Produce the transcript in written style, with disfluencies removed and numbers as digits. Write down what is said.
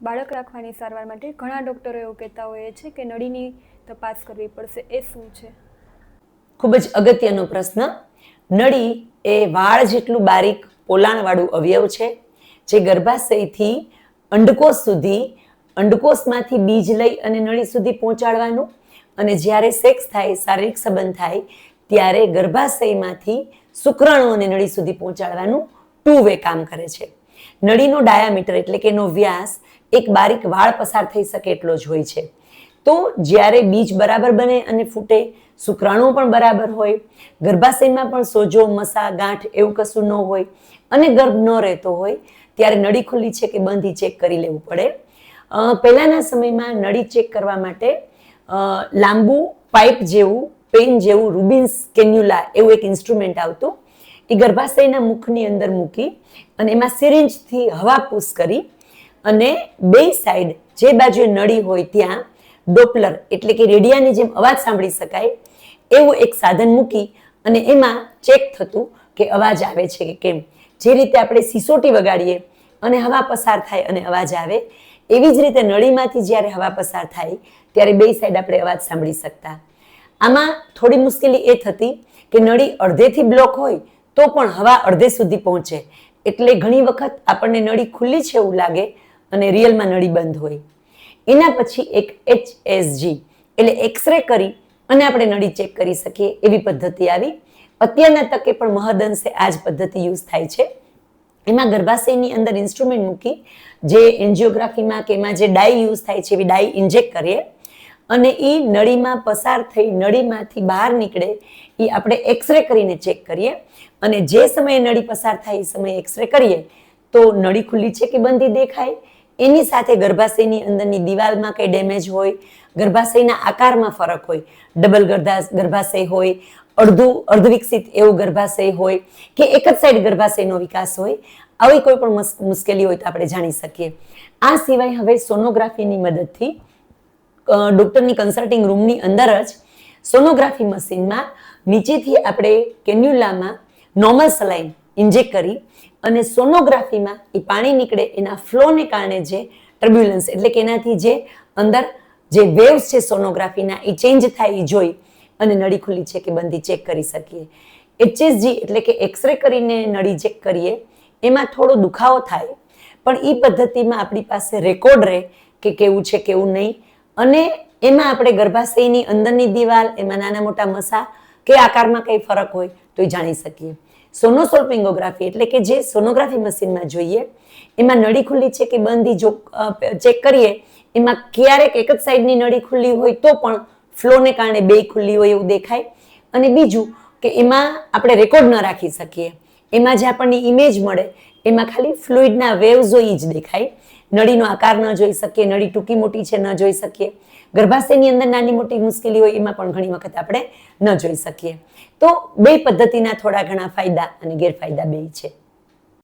બાળક રાખવાની સારવાર માટે ઘણા ડૉક્ટરો એવું કહેતા હોય છે કે નળીની તપાસ કરવી પડશે, એ શું છે? ખૂબ જ અગત્યનો પ્રશ્ન. નળી એ વાળ જેટલું બારીક પોલાણવાળું અવયવ છે જે ગર્ભાશયથી અંડકોષ સુધી, અંડકોષમાંથી બીજ લઈ અને નળી સુધી પહોંચાડવાનું, અને જ્યારે સેક્સ થાય, શારીરિક સંબંધ થાય ત્યારે ગર્ભાશયમાંથી શુક્રાણુઓને નળી સુધી પહોંચાડવાનું 2 વે કામ કરે છે. નળીનો ડાયામીટર એટલે કે એનો વ્યાસ એક બારીક વાળ પસાર થઈ શકે એટલો જ હોય છે. તો જ્યારે બીજ બરાબર બને અને ફૂટે, શુક્રાણુ પણ બરાબર હોય, ગર્ભાશયમાં પણ સોજો, મસા, ગાંઠ એવું કશું ન હોય અને ગર્ભ ન રહેતો હોય, ત્યારે નળી ખુલ્લી છે કે બંધ ચેક કરી લેવું પડે. પહેલાના સમયમાં નળી ચેક કરવા માટે લાંબુ પાઇપ જેવું, પેન જેવું રૂબિન્સ કેન્યુલા એવું એક ઇન્સ્ટ્રુમેન્ટ આવતું. એ ગર્ભાશયના મુખની અંદર મૂકી અને એમાં સિરિંજથી હવા પુશ કરી અને બે સાઈડ જે બાજુએ નળી હોય ત્યાં ડોપલર એટલે કે રેડિયાની જેમ અવાજ સાંભળી શકાય એવું એક સાધન મૂકી અને એમાં ચેક થતું કે અવાજ આવે છે કે કેમ. જે રીતે આપણે સિસોટી વગાડીએ અને હવા પસાર થાય અને અવાજ આવે, એવી જ રીતે નળીમાંથી જ્યારે હવા પસાર થાય ત્યારે બે સાઈડ આપણે અવાજ સાંભળી શકતા. આમાં થોડી મુશ્કેલી એ થતી કે નળી અડધેથી બ્લોક હોય તો પણ હવા અડધે સુધી પહોંચે, એટલે ઘણી વખત આપણને નળી ખુલ્લી છે એવું લાગે અને રિયલમાં નળી બંધ હોય. એના પછી એક HSG એટલે એક્સરે કરી અને આપણે નળી ચેક કરી શકીએ એવી પદ્ધતિ આવી. અત્યારના તકે પણ મહદઅંશે આ જ પદ્ધતિ યુઝ થાય છે. એમાં ગર્ભાશયની અંદર ઇન્સ્ટ્રુમેન્ટ મૂકી, જે એન્જિયોગ્રાફીમાં કે એમાં જે ડાઈ યુઝ થાય છે એવી ડાઈ ઇન્જેક્ટ કરીએ અને એ નળીમાં પસાર થઈ નળીમાંથી બહાર નીકળે એ આપણે એક્સરે કરીને ચેક કરીએ. અને જે સમયે નળી પસાર થાય એ સમયે એક્સરે કરીએ તો નળી ખુલ્લી છે કે બંધ દેખાય. એની સાથે ગર્ભાશયની અંદરની દિવાલમાં કંઈ ડેમેજ હોય, ગર્ભાશયના આકારમાં ફરક હોય, ડબલ ગર્ભાશય હોય, અર્ધવિકસિત એવું ગર્ભાશય હોય કે એક જ સાઈડ ગર્ભાશયનો વિકાસ હોય, આવી કોઈ પણ મુશ્કેલી હોય તો આપણે જાણી શકીએ. આ સિવાય હવે સોનોગ્રાફીની મદદથી ડૉક્ટરની કન્સલ્ટિંગ રૂમની અંદર જ સોનોગ્રાફી મશીનમાં નીચેથી આપણે કેન્યુલામાં નોર્મલ સલાઈન ઇન્જેક્ટ કરી અને સોનોગ્રાફીમાં એ પાણી નીકળે એના ફ્લોને કારણે જે ટર્બ્યુલન્સ એટલે કે એનાથી જે અંદર જે વેવ્સ છે સોનોગ્રાફીના એ ચેન્જ થાય એ જોઈ અને નળી ખુલ્લી છે કે બંધ ચેક કરી શકીએ. HSG એટલે કે એક્સરે કરીને નળી ચેક કરીએ એમાં થોડો દુખાવો થાય, પણ એ પદ્ધતિમાં આપણી પાસે રેકોર્ડ રહે કે કેવું છે કેવું નહીં, અને એમાં આપણે ગર્ભાશયની અંદરની દિવાલ, એમાં નાના મોટા મસા કે આકારમાં કંઈ ફરક હોય તો એ જાણી શકીએ. સોનોસોલ્પિંગોગ્રાફી એટલે કે જે સોનોગ્રાફી મશીનમાં જોઈએ એમાં નળી ખુલ્લી છે કે બંધ જો ચેક કરીએ, એમાં ક્યારેક એક જ સાઈડની નળી ખુલ્લી હોય તો પણ ફ્લોને કારણે બે ખુલ્લી હોય એવું દેખાય. અને બીજું કે એમાં આપણે રેકોર્ડ ન રાખી શકીએ, એમાં જે આપણને ઇમેજ મળે એમાં ખાલી ફ્લુઇડના વેવ્સ હોય જ દેખાય. નળીનો આકાર ન જોઈ શકીએ, નળી ટૂંકી મોટી છે ન જોઈ શકીએ, ગર્ભાશયની અંદર નાની મોટી મુશ્કેલી હોય એમાં પણ ઘણી વખત આપણે ન જોઈ શકીએ. તો બે પદ્ધતિના થોડા ઘણા ફાયદા અને ગેરફાયદા બે છે.